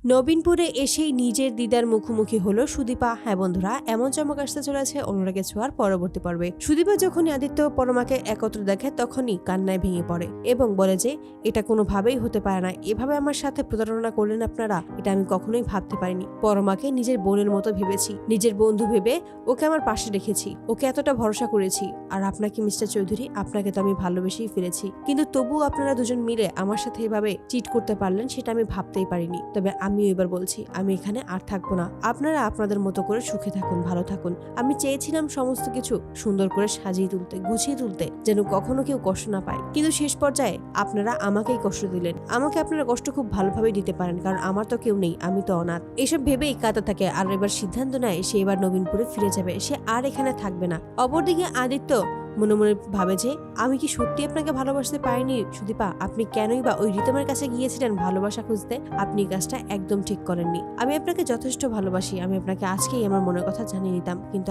নবীনপুরে এসেই নিজের দিদার মুখোমুখি হলো সুদীপা। হ্যাঁ বন্ধুরা, এমন চমক আসতে চলেছে অনুরাগের ছোঁয়ার পরবর্তী পর্বে। সুদীপা যখনই আদিত্য পরমাকে একত্র দেখে তখনই কান্নায় ভেঙে পড়ে এবং বলে যে এটা কোনোভাবেই হতে পারে না, এভাবে আমার সাথে প্রতারণা করলেন আপনারা, এটা আমি কখনোই ভাবতে পারিনি। পরমাকে নিজের বোনের মতো ভেবেছি, নিজের বন্ধু ভেবে ওকে আমার পাশে রেখেছি, ওকে এতটা ভরসা করেছি। আর আপনাকে মিস্টার চৌধুরী, আপনাকে তো আমি ভালোবেসেই ফেলেছি, কিন্তু তবুও আপনারা দুজন মিলে আমার সাথে এভাবে চিট করতে পারলেন সেটা আমি ভাবতেই পারিনি। তবে আমিও এবার বলছি, আমি এখানে আর থাকবো না। আপনারা আপনাদের মতো করে সুখে থাকুন, ভালো থাকুন। আমি চেয়েছিলাম সমস্ত কিছু সুন্দর করে সাজিয়ে তুলতে, গুছিয়ে তুলতে, যেন কখনো কেউ কষ্ট না পায়, কিন্তু শেষ পর্যায়ে আপনারা আমাকেই কষ্ট দিলেন। আমাকে আপনারা কষ্ট খুব ভালোভাবে দিতে পারেন, কারণ আমার তো কেউ নেই, আমি তো অনাথ। এসব ভেবেই কাঁদতে থাকে আর এবার সিদ্ধান্ত নেয় সে এবার নবীনপুরে ফিরে যাবে, সে আর এখানে থাকবে না। অপরদিকে আদিত্য মনে মনে ভাবে যে আমি কি সত্যি আপনাকে ভালোবাসতে পারিনি সুদীপা? আপনি কেনই বা ওই রিতমের কাছে গিয়েছিলেন ভালোবাসা খুঁজতে? আপনি কাজটা একদম ঠিক করেননি। আমি আপনাকে যথেষ্ট ভালোবাসি, আমি আপনাকে আজকেই আমার মনের কথা জানিয়ে দিতাম, কিন্তু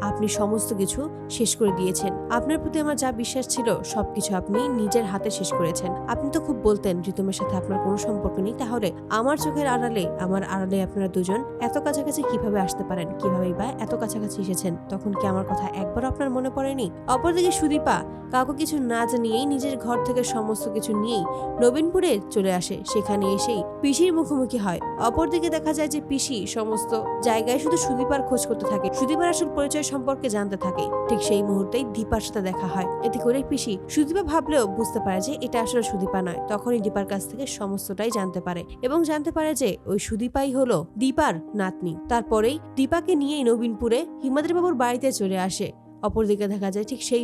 আপনি সমস্ত কিছু শেষ করে দিয়েছেন। আপনার প্রতি আমার যা বিশ্বাস ছিল সবকিছু আপনি নিজের হাতে শেষ করেছেন। আপনি তো খুব বলতেন রিতমের সাথে আপনার কোনো সম্পর্ক নেই, তাহলে আমার চোখের আড়ালে, আমার আড়ালে আপনারা দুজন এত কাছাকাছি কিভাবে আসতে পারেন? কিভাবেই বা এত কাছাকাছি এসেছেন? তখন কি আমার কথা একবার আপনার মনে পড়েনি? অপরদিকে সুদীপা কাউকে কিছু না জানিয়েই নিজের ঘর থেকে সমস্ত কিছু নিয়েই নবীনপুরে চলে আসে। সেখানে এসেই পিসির মুখোমুখি হয়। অপরদিকে দেখা যায় যে পিসি সমস্ত জায়গায় শুধু সুদীপার খোঁজ করতে থাকে, সুদীপার আসল পরিচয় সম্পর্কে জানতে থাকে। ঠিক সেই মুহূর্তেই দীপার সাথে দেখা হয়। এতে করে পিসি সুদীপা ভাবলেও বুঝতে পারে যে এটা আসলে সুদীপা নয়। তখনই দীপার কাছ থেকে সমস্তটাই জানতে পারে এবং জানতে পারে যে ওই সুদীপাই হলো দীপার নাতনি। তারপরেই দীপাকে নিয়েই নবীনপুরে হিমাদ্রি বাবুর বাড়িতে চলে আসে। অপরদিকে দেখা যায় ঠিক সেই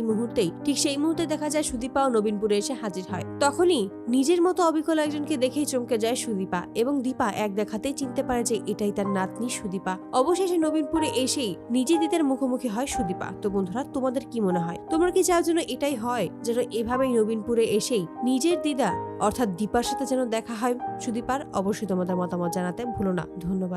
মুহূর্তে দেখা যায় সুদীপা ও নবীনপুরে এসে হাজির হয়। তখনই নিজের মতো অবিকল একজনকে দেখেই চমকে যায় সুদীপা এবং দীপা এক দেখাতেই চিনতে পারে যে এটাই তার নাতনি সুদীপা। অবশেষে নবীনপুরে এসেই নিজে দিদার মুখোমুখি হয় সুদীপা। তো বন্ধুরা, তোমাদের কি মনে হয়? তোমরা কি চাও যেন এটাই হয়, যেন এভাবেই নবীনপুরে এসেই নিজের দিদা অর্থাৎ দীপার সাথে যেন দেখা হয় সুদীপার? অবশ্যই তোমাদের মতামত জানাতে ভুলো না। ধন্যবাদ।